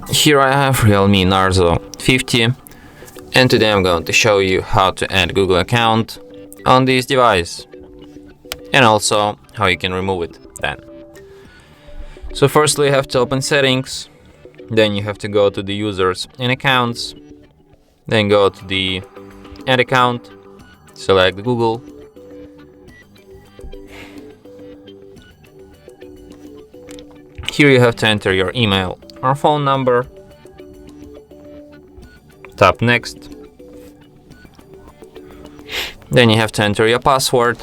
Here I have Realme Narzo 50, and today I'm going to show you how to add Google account on this device and also how you can remove it then. So firstly you have to open settings, then you have to go to the users and accounts, then go to the add account, select Google, here you have to enter your email or phone number, tap next, then you have to enter your password,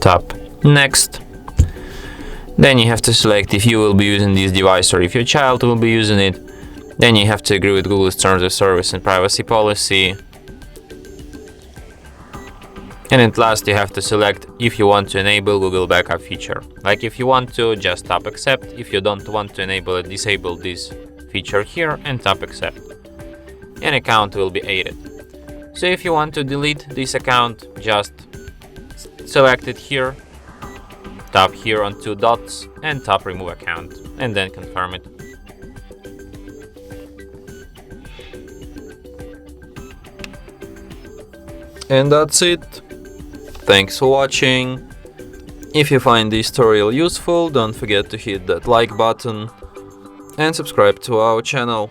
tap next, then you have to select if you will be using this device or if your child will be using it, then you have to agree with Google's terms of service and privacy policy, and at last you have to select if you want to enable Google backup feature. Like if you want to, just tap accept. If you don't want to enable it, disable this feature here and tap accept. An account will be added. So if you want to delete this account, just select it here, tap here on two dots and tap remove account and then confirm it. And that's it. Thanks for watching. If you find this tutorial useful, don't forget to hit that like button and subscribe to our channel.